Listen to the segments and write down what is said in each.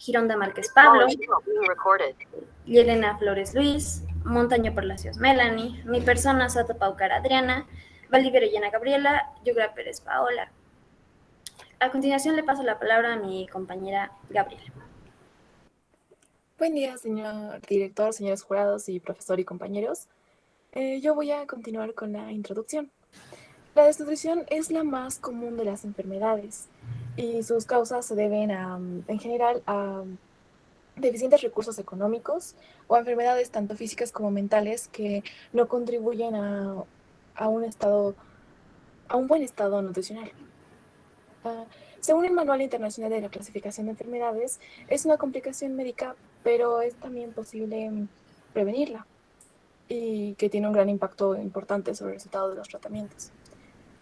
Gironda Márquez Pablo, Yelena Flores Luis, Montaño Palacios Melanie, mi persona Sato Paucar Adriana, Valdivero Llena Gabriela, Yugra Pérez Paola. A continuación le paso la palabra a mi compañera Gabriela. Buen día, señor director, señores jurados y profesor y compañeros. Yo voy a continuar con la introducción. La desnutrición es la más común de las enfermedades y sus causas se deben en general a deficientes recursos económicos o a enfermedades tanto físicas como mentales que no contribuyen a un buen estado nutricional. Uh, Según el Manual Internacional de la Clasificación de Enfermedades, es una complicación médica, pero es también posible prevenirla y que tiene un gran impacto importante sobre el resultado de los tratamientos.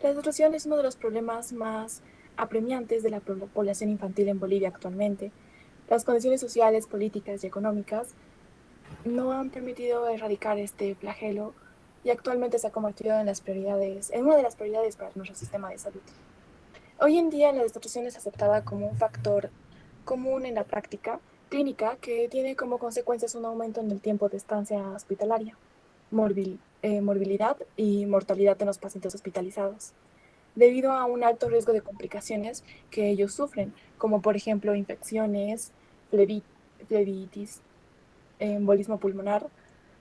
La desnutrición es uno de los problemas más apremiantes de la población infantil en Bolivia actualmente. Las condiciones sociales, políticas y económicas no han permitido erradicar este flagelo y actualmente se ha convertido en una de las prioridades para nuestro sistema de salud. Hoy en día la desnutrición es aceptada como un factor común en la práctica clínica que tiene como consecuencias un aumento en el tiempo de estancia hospitalaria, morbilidad y mortalidad en los pacientes hospitalizados, debido a un alto riesgo de complicaciones que ellos sufren, como por ejemplo infecciones, flebitis, embolismo pulmonar,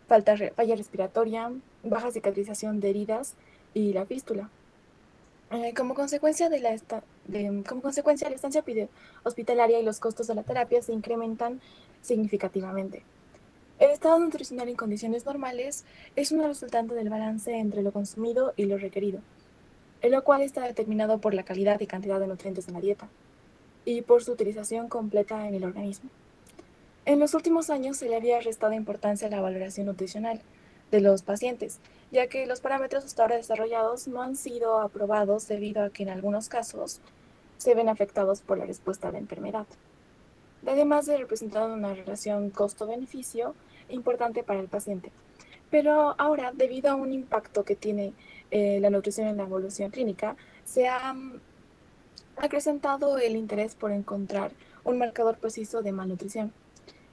falla respiratoria, baja cicatrización de heridas y la fístula. Como consecuencia, la estancia hospitalaria y los costos de la terapia se incrementan significativamente. El estado nutricional en condiciones normales es una resultante del balance entre lo consumido y lo requerido, en lo cual está determinado por la calidad y cantidad de nutrientes en la dieta y por su utilización completa en el organismo. En los últimos años se le había restado importancia a la valoración nutricional de los pacientes, ya que los parámetros hasta ahora desarrollados no han sido aprobados debido a que en algunos casos se ven afectados por la respuesta a la enfermedad, además de representar una relación costo-beneficio importante para el paciente. Pero ahora, debido a un impacto que tiene la nutrición en la evolución clínica, se ha acrecentado el interés por encontrar un marcador preciso de malnutrición.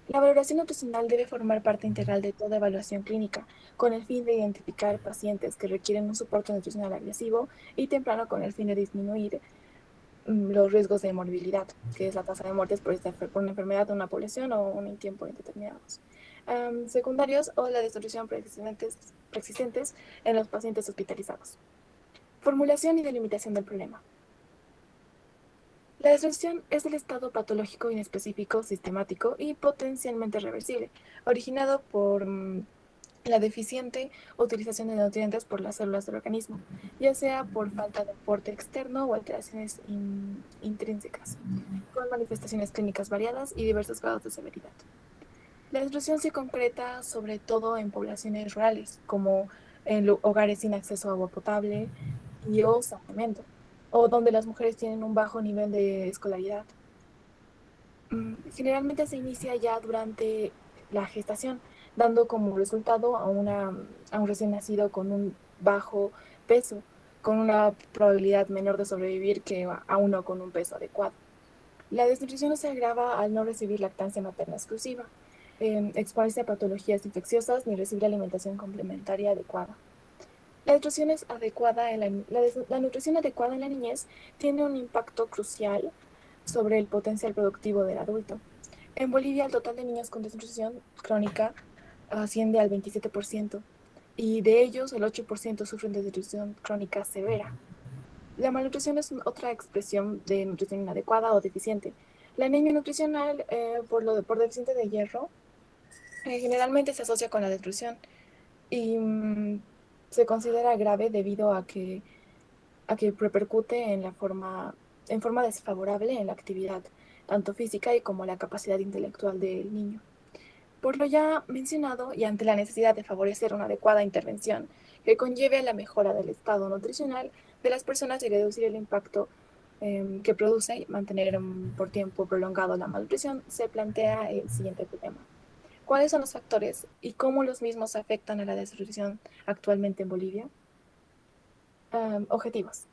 La valoración nutricional debe formar parte integral de toda evaluación clínica, con el fin de identificar pacientes que requieren un soporte nutricional agresivo y temprano con el fin de disminuir los riesgos de morbilidad, que es la tasa de muertes por una enfermedad de una población o un tiempo indeterminados. Secundarios o la desnutrición preexistentes en los pacientes hospitalizados. Formulación y delimitación del problema. La desnutrición es el estado patológico inespecífico, sistemático y potencialmente reversible, originado por la deficiente utilización de nutrientes por las células del organismo, ya sea por falta de aporte externo o alteraciones intrínsecas, con manifestaciones clínicas variadas y diversos grados de severidad. La desnutrición se concreta sobre todo en poblaciones rurales, como en hogares sin acceso a agua potable y o saneamiento, o donde las mujeres tienen un bajo nivel de escolaridad. Generalmente se inicia ya durante la gestación, dando como resultado a un recién nacido con un bajo peso, con una probabilidad menor de sobrevivir que a uno con un peso adecuado. La desnutrición no se agrava al no recibir lactancia materna exclusiva, exponerse a patologías infecciosas ni recibir alimentación complementaria adecuada. La nutrición adecuada en la niñez tiene un impacto crucial sobre el potencial productivo del adulto. En Bolivia, el total de niños con desnutrición crónica asciende al 27%, y de ellos el 8% sufren de desnutrición crónica severa. La malnutrición es otra expresión de nutrición inadecuada o deficiente. La anemia nutricional, por deficiente de hierro, generalmente se asocia con la desnutrición y se considera grave debido a que repercute en forma desfavorable en la actividad, tanto física y como la capacidad intelectual del niño. Por lo ya mencionado y ante la necesidad de favorecer una adecuada intervención que conlleve a la mejora del estado nutricional de las personas y reducir el impacto que produce mantener por tiempo prolongado la malnutrición, se plantea el siguiente problema. ¿Cuáles son los factores y cómo los mismos afectan a la desnutrición actualmente en Bolivia? Objetivos.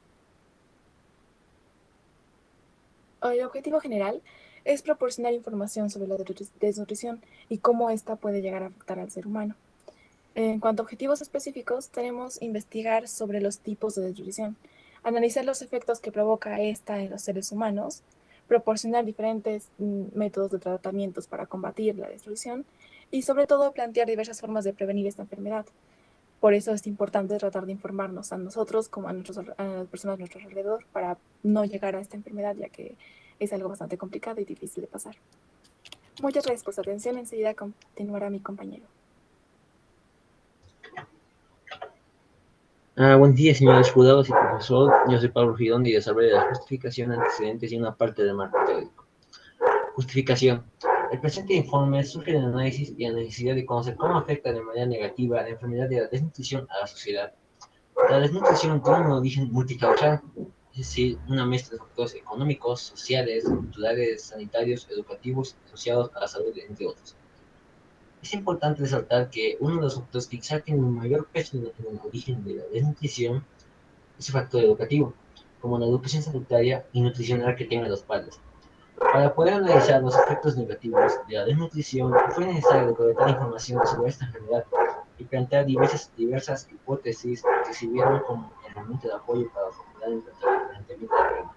El objetivo general es proporcionar información sobre la desnutrición y cómo ésta puede llegar a afectar al ser humano. En cuanto a objetivos específicos, tenemos investigar sobre los tipos de desnutrición, analizar los efectos que provoca esta en los seres humanos, proporcionar diferentes métodos de tratamientos para combatir la desnutrición y sobre todo plantear diversas formas de prevenir esta enfermedad. Por eso es importante tratar de informarnos a nosotros como a las personas a nuestro alrededor para no llegar a esta enfermedad, ya que es algo bastante complicado y difícil de pasar. Muchas gracias por su atención. Enseguida continuará mi compañero. Buen día, señores jurados y profesor. Yo soy Pablo Girón y desarrollo la justificación, antecedentes y una parte del marco teórico. Justificación. El presente informe surge del análisis y la necesidad de conocer cómo afecta de manera negativa la enfermedad de la desnutrición a la sociedad. La desnutrición tiene un origen multicausal, es decir, una mezcla de factores económicos, sociales, culturales, sanitarios, educativos, asociados a la salud, entre otros. Es importante resaltar que uno de los factores que quizá tiene un mayor peso en el origen de la desnutrición es el factor educativo, como la educación sanitaria y nutricional que tengan los padres. Para poder analizar los efectos negativos de la desnutrición, fue necesario recolectar información sobre esta enfermedad y plantear diversas hipótesis que sirvieron como herramienta de apoyo para formular el planteamiento de la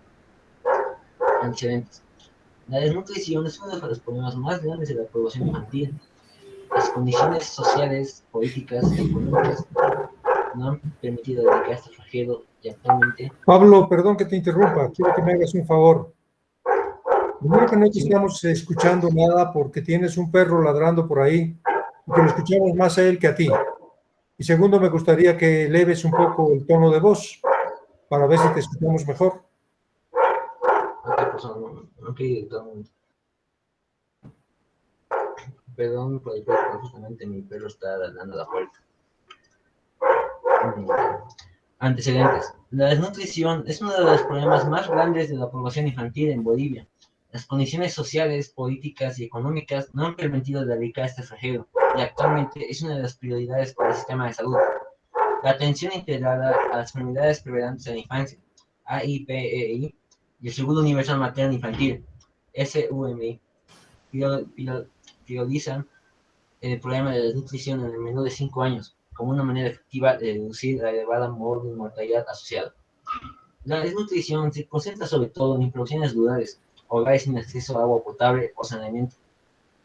antecedentes. La desnutrición es uno de los problemas más grandes de la población infantil. Las condiciones sociales, políticas y económicas no han permitido erradicar este flagelo y actualmente... Pablo, perdón que te interrumpa, quiero que me hagas un favor. Primero que no te estamos escuchando nada porque tienes un perro ladrando por ahí y que lo escuchamos más a él que a ti. Y segundo, me gustaría que eleves un poco el tono de voz para ver si te escuchamos mejor. Perdón por el perro, justamente mi perro está ladrando a la puerta. Antecedentes. La desnutrición es uno de los problemas más grandes de la población infantil en Bolivia. Las condiciones sociales, políticas y económicas no han permitido erradicar este flagelo y actualmente es una de las prioridades para el sistema de salud. La atención integrada a las enfermedades prevalentes en la infancia, AIPEI, y el Seguro Universal Materno Infantil, SUMI, priorizan el problema de desnutrición en el menor de 5 años como una manera efectiva de reducir la elevada mortalidad asociada. La desnutrición se concentra sobre todo en poblaciones rurales, hogares sin acceso a agua potable o saneamiento,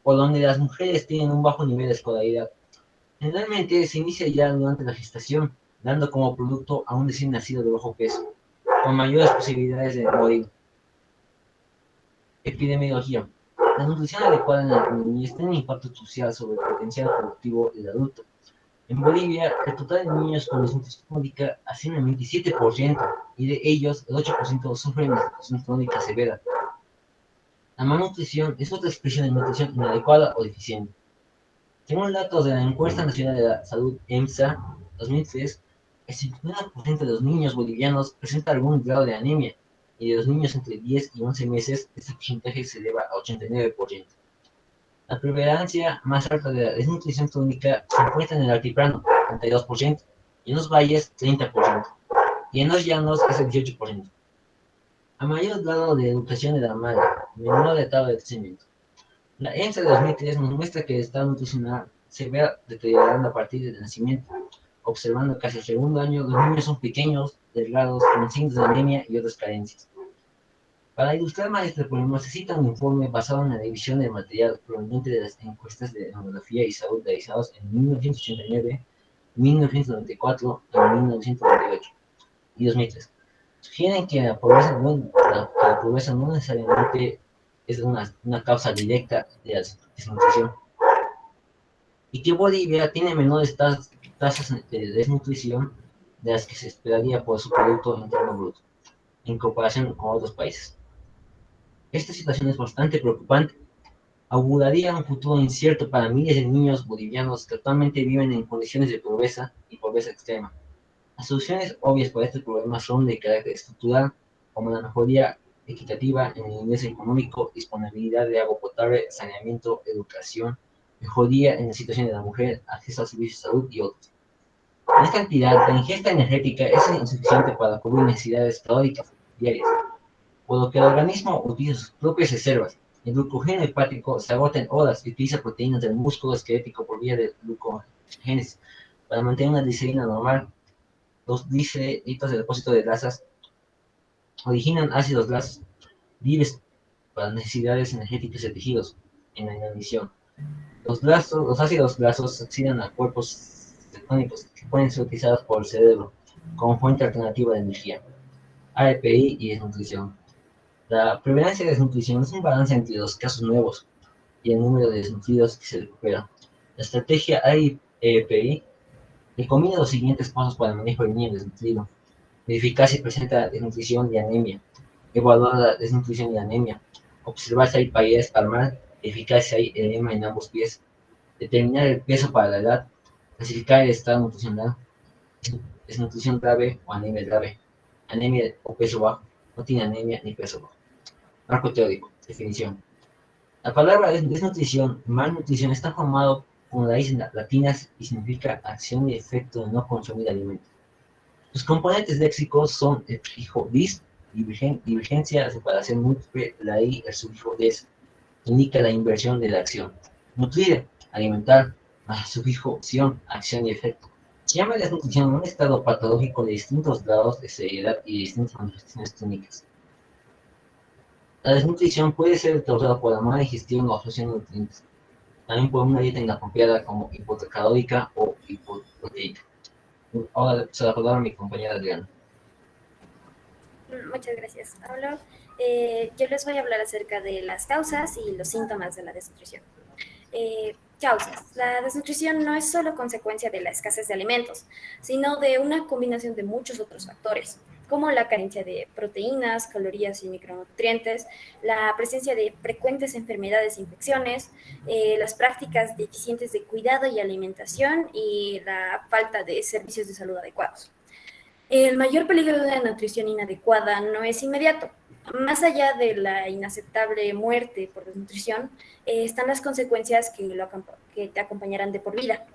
por donde las mujeres tienen un bajo nivel de escolaridad. Generalmente se inicia ya durante la gestación, dando como producto a un recién nacido de bajo peso, con mayores posibilidades de morir. Epidemiología. La nutrición adecuada en la niñez tiene un impacto social sobre el potencial productivo del adulto. En Bolivia, el total de niños con desnutrición crónica asciende al 27%, y de ellos el 8% sufren desnutrición crónica severa. La malnutrición es otra expresión de nutrición inadecuada o deficiente. Según datos de la Encuesta Nacional de la Salud EMSA 2003, el 59% de los niños bolivianos presenta algún grado de anemia, y de los niños entre 10 y 11 meses, este porcentaje se eleva a 89%. La prevalencia más alta de la desnutrición crónica se encuentra en el altiplano, 32%, y en los valles, 30%, y en los llanos es el 18%. A mayor grado de educación de la madre, menor etapa de crecimiento. La EMSA de 2003 nos muestra que el estado nutricional se ve deteriorando a partir del nacimiento, observando que hacia el segundo año los niños son pequeños, delgados, con signos de anemia y otras carencias. Para ilustrar más este problema, se cita un informe basado en la división del material proveniente de las encuestas de demografía y salud realizados en 1989, 1994 y 1998 y 2003. Sugieren que la pobreza no necesariamente es una causa directa de la desnutrición, y que Bolivia tiene menores tasas de desnutrición de las que se esperaría por su Producto Interno Bruto, en comparación con otros países. Esta situación es bastante preocupante. Auguraría un futuro incierto para miles de niños bolivianos que actualmente viven en condiciones de pobreza y pobreza extrema. Las soluciones obvias para este problema son de carácter estructural, como la mejoría equitativa en el ingreso económico, disponibilidad de agua potable, saneamiento, educación, mejoría en la situación de la mujer, acceso a servicios de salud y otros. En esta entidad, la ingesta energética es insuficiente para cubrir necesidades calóricas diarias, por lo que el organismo utiliza sus propias reservas, El glucógeno hepático se agota en horas y utiliza proteínas del músculo esquelético por vía de glucogénesis para mantener una glicerina normal. Los glicéridos del depósito de grasas originan ácidos grasos libres para necesidades energéticas de tejidos en la inanición. Los ácidos grasos se oxidan a cuerpos cetónicos que pueden ser utilizados por el cerebro como fuente alternativa de energía. AEPI y desnutrición. La prevalencia de desnutrición es un balance entre los casos nuevos y el número de desnutridos que se recuperan. La estrategia AEPI recomienda los siguientes pasos para el manejo del niño desnutrido. Verificar si presenta desnutrición y anemia. Evaluar la desnutrición y anemia. Observar si hay palidez palmar. Verificar si hay edema en ambos pies. Determinar el peso para la edad. Clasificar el estado nutricional. Desnutrición grave o anemia grave. Anemia o peso bajo. No tiene anemia ni peso bajo. Marco teórico. Definición. La palabra desnutrición, malnutrición, está formado con raíces latinas y significa acción y efecto de no consumir alimentos. Sus componentes léxicos son el prefijo dis, divergencia, separación múltiple, la i, el sufijo des, indica la inversión de la acción. Nutrir, alimentar, más sufijo ción, acción y efecto. Se llama desnutrición un estado patológico de distintos grados de seriedad y distintas manifestaciones clínicas. La desnutrición puede ser causada por la mala digestión o absorción de nutrientes, también por una dieta inapropiada como hipocalórica o hipoproteica. Ahora se la a mi compañera Adriana. Muchas gracias, Pablo. Yo les voy a hablar acerca de las causas y los síntomas de la desnutrición. Causas. La desnutrición no es solo consecuencia de la escasez de alimentos, sino de una combinación de muchos otros factores, como la carencia de proteínas, calorías y micronutrientes, la presencia de frecuentes enfermedades e infecciones, las prácticas deficientes de cuidado y alimentación y la falta de servicios de salud adecuados. El mayor peligro de una nutrición inadecuada no es inmediato. Más allá de la inaceptable muerte por desnutrición, están las consecuencias que te acompañarán de por vida,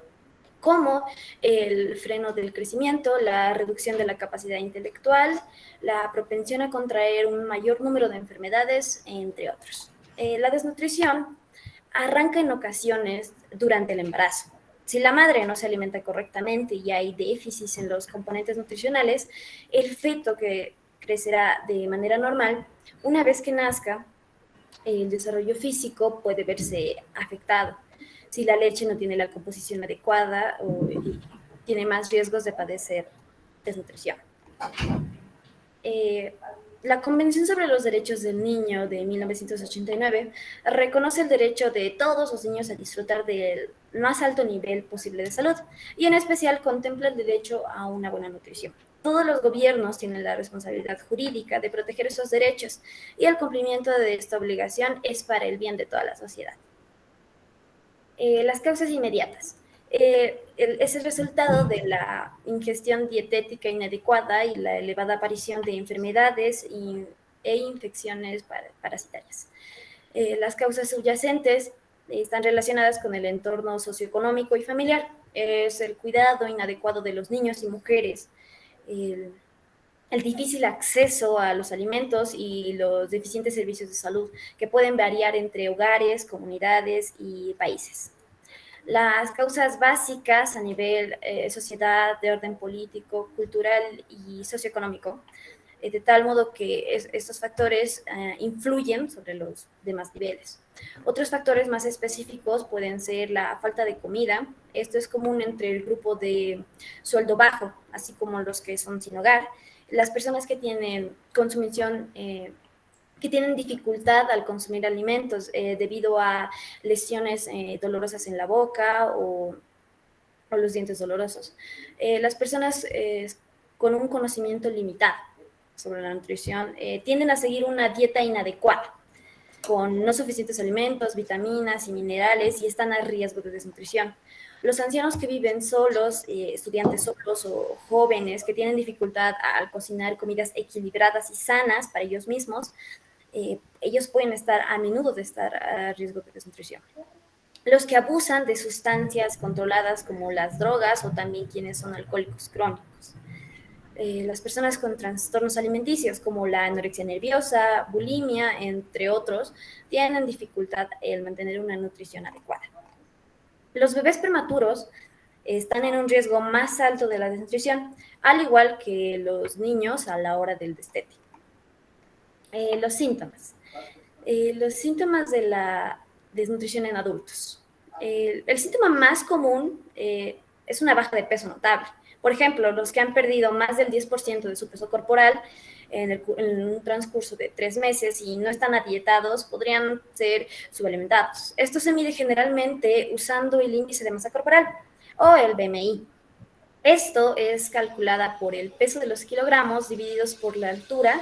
como el freno del crecimiento, la reducción de la capacidad intelectual, la propensión a contraer un mayor número de enfermedades, entre otros. La desnutrición arranca en ocasiones durante el embarazo. Si la madre no se alimenta correctamente y hay déficits en los componentes nutricionales, el feto que crecerá de manera normal, una vez que nazca, el desarrollo físico puede verse afectado. Si la leche no tiene la composición adecuada y tiene más riesgos de padecer desnutrición. La Convención sobre los Derechos del Niño de 1989 reconoce el derecho de todos los niños a disfrutar del más alto nivel posible de salud y en especial contempla el derecho a una buena nutrición. Todos los gobiernos tienen la responsabilidad jurídica de proteger esos derechos y el cumplimiento de esta obligación es para el bien de toda la sociedad. Las causas inmediatas. Es el resultado de la ingestión dietética inadecuada y la elevada aparición de enfermedades e infecciones parasitarias. Las causas subyacentes están relacionadas con el entorno socioeconómico y familiar. Es el cuidado inadecuado de los niños y mujeres, el difícil acceso a los alimentos y los deficientes servicios de salud que pueden variar entre hogares, comunidades y países. Las causas básicas a nivel sociedad, de orden político, cultural y socioeconómico, de tal modo que estos factores influyen sobre los demás niveles. Otros factores más específicos pueden ser la falta de comida. Esto es común entre el grupo de sueldo bajo, así como los que son sin hogar. Las personas que tienen consumición que tienen dificultad al consumir alimentos debido a lesiones dolorosas en la boca o los dientes dolorosos. Las personas con un conocimiento limitado sobre la nutrición tienden a seguir una dieta inadecuada, con no suficientes alimentos, vitaminas y minerales y están a riesgo de desnutrición. Los ancianos que viven solos, estudiantes solos o jóvenes que tienen dificultad al cocinar comidas equilibradas y sanas para ellos mismos, ellos pueden estar a menudo de estar a riesgo de desnutrición. Los que abusan de sustancias controladas como las drogas o también quienes son alcohólicos crónicos. Las personas con trastornos alimenticios como la anorexia nerviosa, bulimia, entre otros, tienen dificultad en mantener una nutrición adecuada. Los bebés prematuros están en un riesgo más alto de la desnutrición, al igual que los niños a la hora del destete. Los síntomas. Los síntomas de la desnutrición en adultos. El síntoma más común es una baja de peso notable. Por ejemplo, los que han perdido más del 10% de su peso corporal en un transcurso de 3 meses y no están adietados podrían ser subalimentados. Esto se mide generalmente usando el índice de masa corporal o el BMI. Esto es calculada por el peso de los kilogramos divididos por la altura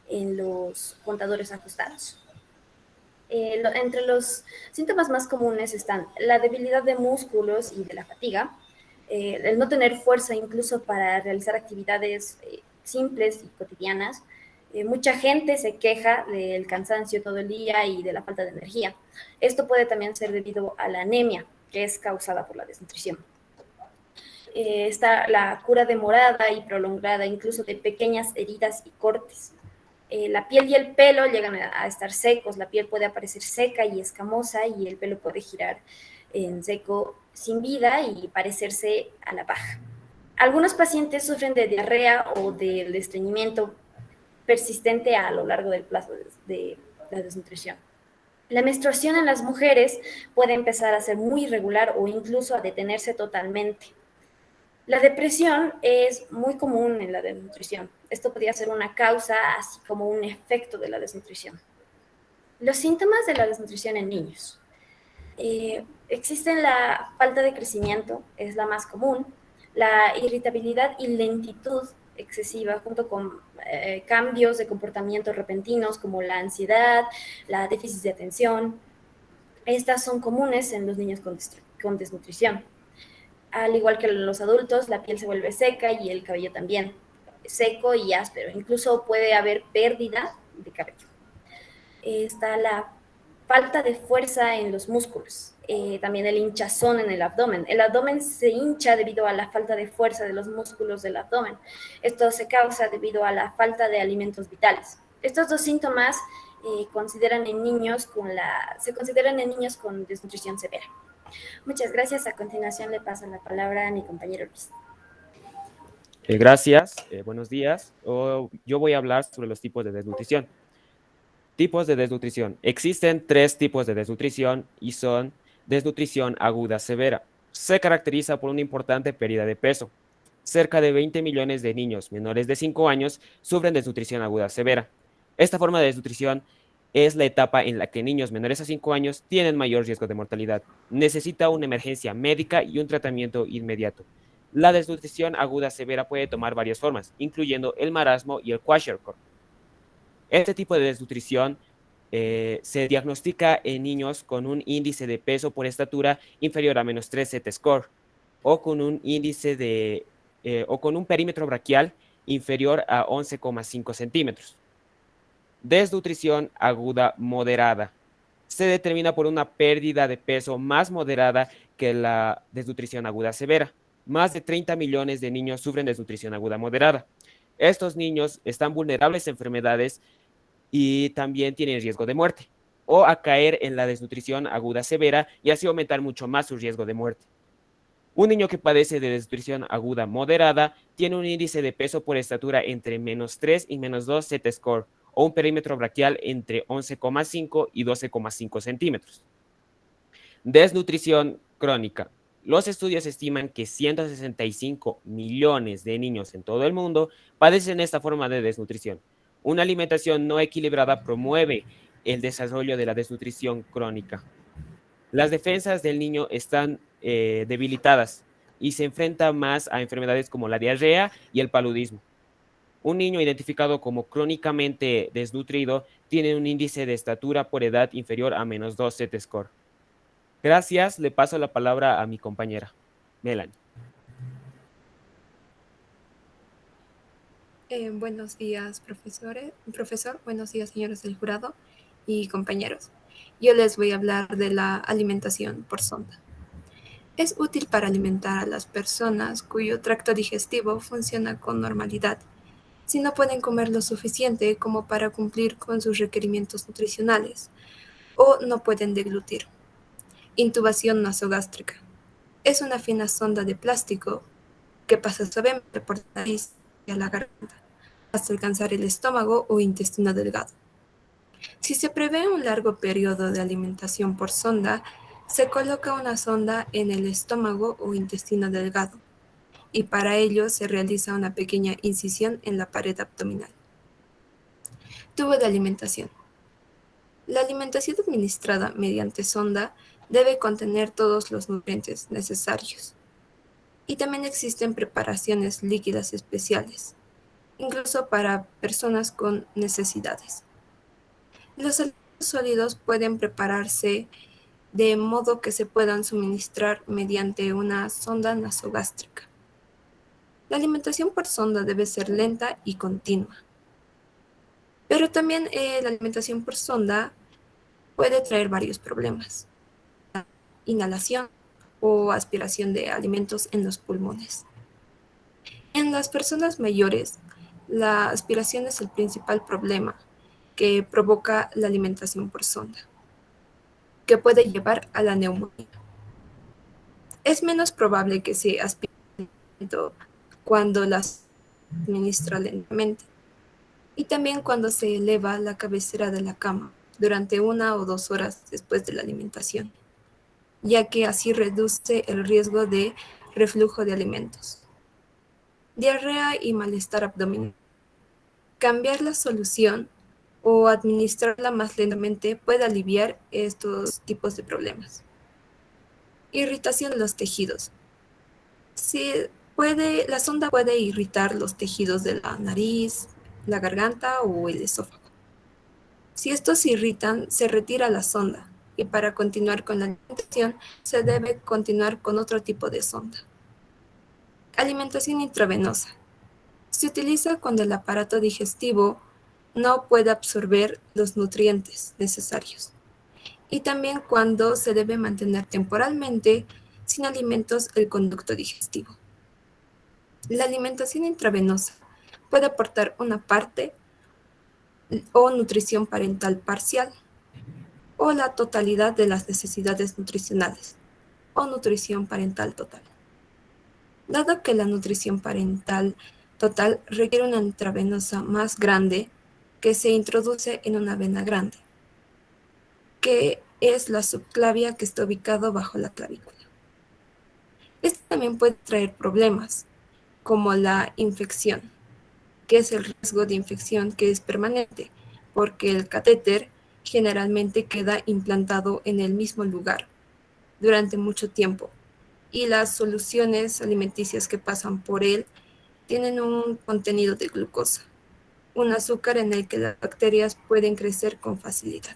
en los contadores ajustados. Entre los síntomas más comunes están la debilidad de músculos y de la fatiga, el no tener fuerza incluso para realizar actividades simples y cotidianas. Mucha gente se queja del cansancio todo el día y de la falta de energía. Esto puede también ser debido a la anemia, que es causada por la desnutrición. Está la cura demorada y prolongada, incluso de pequeñas heridas y cortes. La piel y el pelo llegan a estar secos, la piel puede aparecer seca y escamosa y el pelo puede girar en seco sin vida y parecerse a la paja. Algunos pacientes sufren de diarrea o del estreñimiento persistente a lo largo del plazo de la desnutrición. La menstruación en las mujeres puede empezar a ser muy irregular o incluso a detenerse totalmente. La depresión es muy común en la desnutrición. Esto podría ser una causa, así como un efecto de la desnutrición. Los síntomas de la desnutrición en niños. Existen la falta de crecimiento, es la más común, la irritabilidad y lentitud excesiva, junto con cambios de comportamiento repentinos como la ansiedad, la déficit de atención. Estas son comunes en los niños con desnutrición. Al igual que los adultos, la piel se vuelve seca y el cabello también, seco y áspero. Incluso puede haber pérdida de cabello. Está la falta de fuerza en los músculos, también el hinchazón en el abdomen. El abdomen se hincha debido a la falta de fuerza de los músculos del abdomen. Esto se causa debido a la falta de alimentos vitales. Estos dos síntomas se consideran en niños con desnutrición severa. Muchas gracias. A continuación le paso la palabra a mi compañero Luis. Gracias, buenos días. Yo voy a hablar sobre los tipos de desnutrición. Tipos de desnutrición. Existen 3 tipos de desnutrición y son desnutrición aguda severa. Se caracteriza por una importante pérdida de peso. Cerca de 20 millones de niños menores de 5 años sufren desnutrición aguda severa. Esta forma de desnutrición es la etapa en la que niños menores a 5 años tienen mayor riesgo de mortalidad. Necesita una emergencia médica y un tratamiento inmediato. La desnutrición aguda severa puede tomar varias formas, incluyendo el marasmo y el kwashiorkor. Este tipo de desnutrición se diagnostica en niños con un índice de peso por estatura inferior a -3 Z-score o con un índice o con un perímetro braquial inferior a 11,5 centímetros. Desnutrición aguda moderada. Se determina por una pérdida de peso más moderada que la desnutrición aguda severa. Más de 30 millones de niños sufren desnutrición aguda moderada. Estos niños están vulnerables a enfermedades y también tienen riesgo de muerte o a caer en la desnutrición aguda severa y así aumentar mucho más su riesgo de muerte. Un niño que padece de desnutrición aguda moderada tiene un índice de peso por estatura entre -3 y -2 Z-score o un perímetro braquial entre 11,5 y 12,5 centímetros. Desnutrición crónica. Los estudios estiman que 165 millones de niños en todo el mundo padecen esta forma de desnutrición. Una alimentación no equilibrada promueve el desarrollo de la desnutrición crónica. Las defensas del niño están debilitadas y se enfrenta más a enfermedades como la diarrea y el paludismo. Un niño identificado como crónicamente desnutrido tiene un índice de estatura por edad inferior a -2 Z-score. Gracias, le paso la palabra a mi compañera, Melanie. Buenos días, profesor. Buenos días, señores del jurado y compañeros. Yo les voy a hablar de la alimentación por sonda. Es útil para alimentar a las personas cuyo tracto digestivo funciona con normalidad, si no pueden comer lo suficiente como para cumplir con sus requerimientos nutricionales o no pueden deglutir. Intubación nasogástrica. Es una fina sonda de plástico que pasa suavemente por la nariz y a la garganta hasta alcanzar el estómago o intestino delgado. Si se prevé un largo periodo de alimentación por sonda, se coloca una sonda en el estómago o intestino delgado, y para ello se realiza una pequeña incisión en la pared abdominal. Tubo de alimentación. La alimentación administrada mediante sonda debe contener todos los nutrientes necesarios. Y también existen preparaciones líquidas especiales, incluso para personas con necesidades. Los alimentos sólidos pueden prepararse de modo que se puedan suministrar mediante una sonda nasogástrica. La alimentación por sonda debe ser lenta y continua. Pero también la alimentación por sonda puede traer varios problemas. La inhalación o aspiración de alimentos en los pulmones. En las personas mayores, la aspiración es el principal problema que provoca la alimentación por sonda, que puede llevar a la neumonía. Es menos probable que se aspire cuando las administra lentamente y también cuando se eleva la cabecera de la cama durante 1 o 2 horas después de la alimentación, ya que así reduce el riesgo de reflujo de alimentos. Diarrea y malestar abdominal. Cambiar la solución o administrarla más lentamente puede aliviar estos tipos de problemas. Irritación de los tejidos. La sonda puede irritar los tejidos de la nariz, la garganta o el esófago. Si estos se irritan, se retira la sonda y para continuar con la alimentación se debe continuar con otro tipo de sonda. Alimentación intravenosa. Se utiliza cuando el aparato digestivo no puede absorber los nutrientes necesarios y también cuando se debe mantener temporalmente sin alimentos el conducto digestivo. La alimentación intravenosa puede aportar una parte o nutrición parental parcial o la totalidad de las necesidades nutricionales o nutrición parental total. Dado que la nutrición parental total requiere una intravenosa más grande que se introduce en una vena grande, que es la subclavia que está ubicado bajo la clavícula. Esto también puede traer problemas, como la infección, que es el riesgo de infección que es permanente, porque el catéter generalmente queda implantado en el mismo lugar durante mucho tiempo, y las soluciones alimenticias que pasan por él tienen un contenido de glucosa, un azúcar en el que las bacterias pueden crecer con facilidad.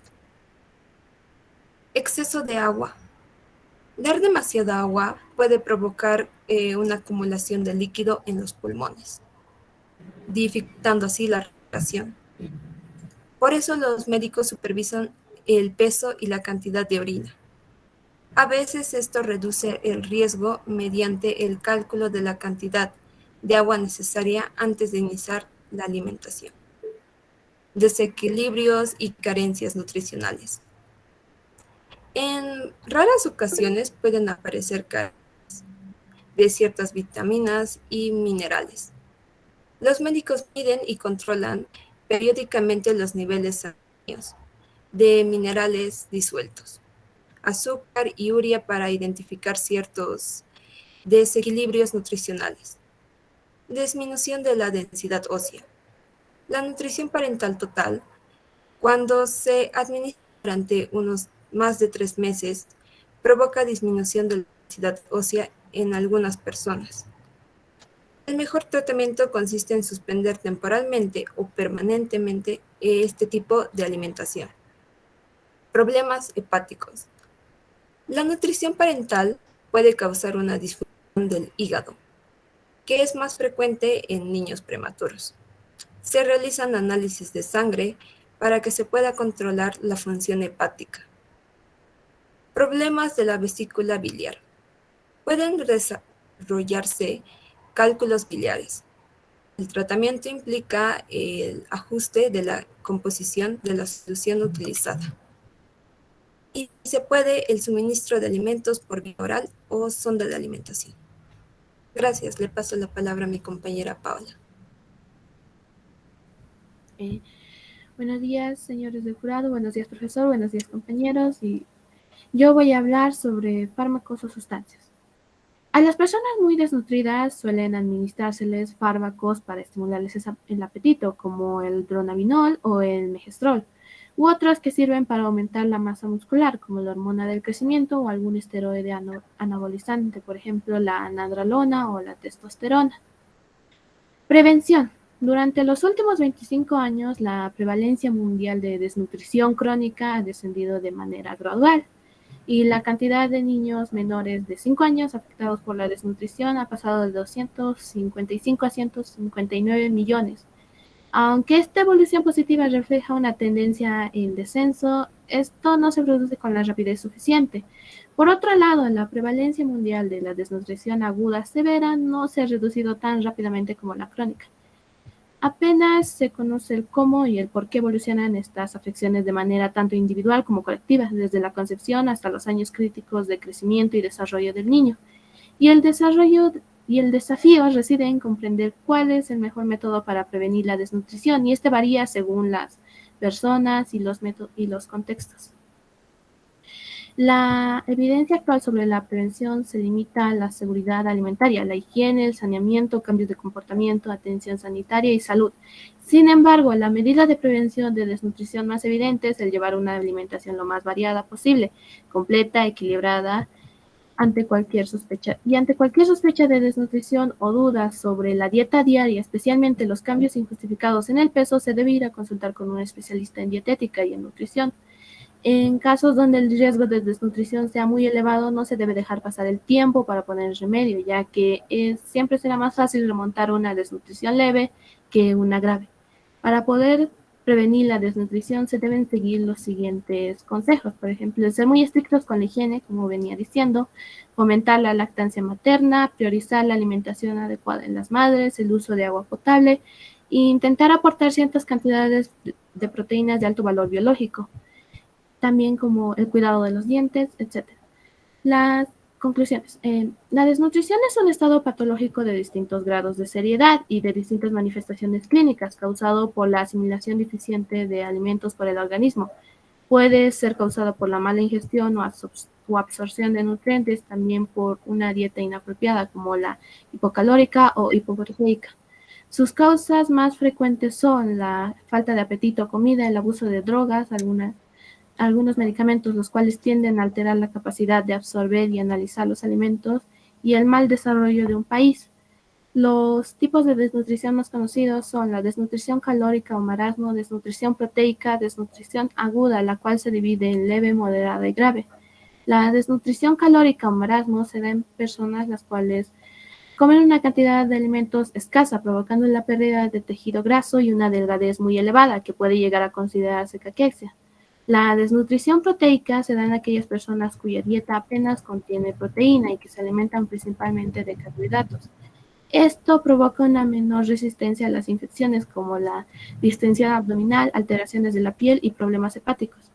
Exceso de agua. Dar demasiada agua puede provocar una acumulación de líquido en los pulmones, dificultando así la respiración. Por eso los médicos supervisan el peso y la cantidad de orina. A veces esto reduce el riesgo mediante el cálculo de la cantidad de agua necesaria antes de iniciar la alimentación. Desequilibrios y carencias nutricionales. En raras ocasiones pueden aparecer carencias de ciertas vitaminas y minerales. Los médicos miden y controlan periódicamente los niveles sanguíneos de minerales disueltos, azúcar y urea para identificar ciertos desequilibrios nutricionales. Disminución de la densidad ósea. La nutrición parental total, cuando se administra durante unos más de 3 meses, provoca disminución de la densidad ósea en algunas personas. El mejor tratamiento consiste en suspender temporalmente o permanentemente este tipo de alimentación. Problemas hepáticos. La nutrición parental puede causar una disfunción del hígado, que es más frecuente en niños prematuros. Se realizan análisis de sangre para que se pueda controlar la función hepática. Problemas de la vesícula biliar. Pueden desarrollarse cálculos biliares. El tratamiento implica el ajuste de la composición de la solución utilizada. Y se puede el suministro de alimentos por vía oral o sonda de alimentación. Gracias, le paso la palabra a mi compañera Paola. Buenos días, señores del jurado, buenos días, profesor, buenos días, compañeros. Y yo voy a hablar sobre fármacos o sustancias. A las personas muy desnutridas suelen administrárseles fármacos para estimularles el apetito, como el dronabinol o el megestrol, u otros que sirven para aumentar la masa muscular, como la hormona del crecimiento o algún esteroide anabolizante, por ejemplo, la anadralona o la testosterona. Prevención. Durante los últimos 25 años, la prevalencia mundial de desnutrición crónica ha descendido de manera gradual y la cantidad de niños menores de 5 años afectados por la desnutrición ha pasado de 255 a 159 millones. Aunque esta evolución positiva refleja una tendencia en descenso, esto no se produce con la rapidez suficiente. Por otro lado, la prevalencia mundial de la desnutrición aguda severa no se ha reducido tan rápidamente como la crónica. Apenas se conoce el cómo y el por qué evolucionan estas afecciones de manera tanto individual como colectiva, desde la concepción hasta los años críticos de crecimiento y desarrollo del niño. Y el desafío reside en comprender cuál es el mejor método para prevenir la desnutrición, y este varía según las personas y los contextos. La evidencia actual sobre la prevención se limita a la seguridad alimentaria, la higiene, el saneamiento, cambios de comportamiento, atención sanitaria y salud. Sin embargo, la medida de prevención de desnutrición más evidente es el llevar una alimentación lo más variada posible, completa, equilibrada, ante cualquier sospecha de desnutrición o dudas sobre la dieta diaria, especialmente los cambios injustificados en el peso, se debe ir a consultar con un especialista en dietética y en nutrición. En casos donde el riesgo de desnutrición sea muy elevado, no se debe dejar pasar el tiempo para poner remedio, ya que siempre será más fácil remontar una desnutrición leve que una grave. Para poder prevenir la desnutrición se deben seguir los siguientes consejos. Por ejemplo, ser muy estrictos con la higiene, como venía diciendo, fomentar la lactancia materna, priorizar la alimentación adecuada en las madres, el uso de agua potable e intentar aportar ciertas cantidades de proteínas de alto valor biológico, también como el cuidado de los dientes, etc. Las conclusiones. La desnutrición es un estado patológico de distintos grados de seriedad y de distintas manifestaciones clínicas causado por la asimilación deficiente de alimentos por el organismo. Puede ser causado por la mala ingestión o absorción de nutrientes, también por una dieta inapropiada como la hipocalórica o hipoproteica. Sus causas más frecuentes son la falta de apetito a comida, el abuso de drogas, algunos medicamentos, los cuales tienden a alterar la capacidad de absorber y analizar los alimentos, y el mal desarrollo de un país. Los tipos de desnutrición más conocidos son la desnutrición calórica o marasmo, desnutrición proteica, desnutrición aguda, la cual se divide en leve, moderada y grave. La desnutrición calórica o marasmo se da en personas las cuales comen una cantidad de alimentos escasa, provocando la pérdida de tejido graso y una delgadez muy elevada, que puede llegar a considerarse caquexia. La desnutrición proteica se da en aquellas personas cuya dieta apenas contiene proteína y que se alimentan principalmente de carbohidratos. Esto provoca una menor resistencia a las infecciones como la distensión abdominal, alteraciones de la piel y problemas hepáticos.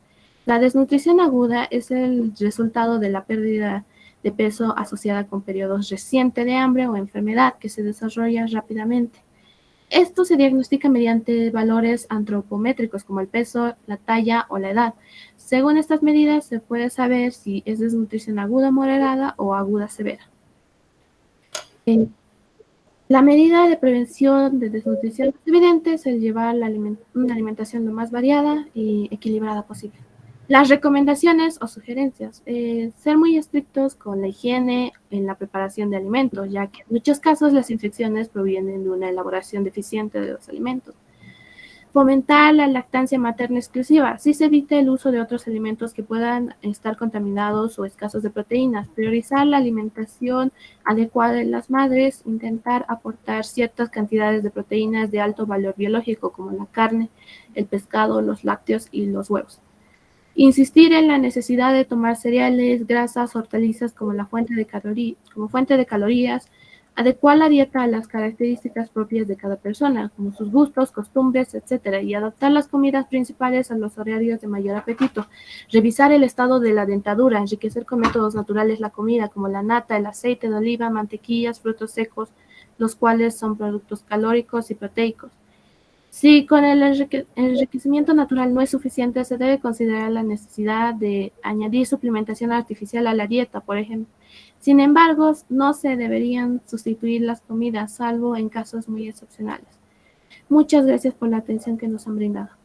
La desnutrición aguda es el resultado de la pérdida de peso asociada con periodos recientes de hambre o enfermedad que se desarrolla rápidamente. Esto se diagnostica mediante valores antropométricos como el peso, la talla o la edad. Según estas medidas se puede saber si es desnutrición aguda moderada o aguda severa. La medida de prevención de desnutrición más evidente es el llevar una alimentación lo más variada y equilibrada posible. Las recomendaciones o sugerencias. Ser muy estrictos con la higiene en la preparación de alimentos, ya que en muchos casos las infecciones provienen de una elaboración deficiente de los alimentos. Fomentar la lactancia materna exclusiva. Así se evita el uso de otros alimentos que puedan estar contaminados o escasos de proteínas. Priorizar la alimentación adecuada de las madres. Intentar aportar ciertas cantidades de proteínas de alto valor biológico, como la carne, el pescado, los lácteos y los huevos. Insistir en la necesidad de tomar cereales, grasas, hortalizas como fuente de calorías, adecuar la dieta a las características propias de cada persona, como sus gustos, costumbres, etc., y adaptar las comidas principales a los horarios de mayor apetito. Revisar el estado de la dentadura, enriquecer con métodos naturales la comida, como la nata, el aceite de oliva, mantequillas, frutos secos, los cuales son productos calóricos y proteicos. Si con el enriquecimiento natural no es suficiente, se debe considerar la necesidad de añadir suplementación artificial a la dieta, por ejemplo. Sin embargo, no se deberían sustituir las comidas, salvo en casos muy excepcionales. Muchas gracias por la atención que nos han brindado.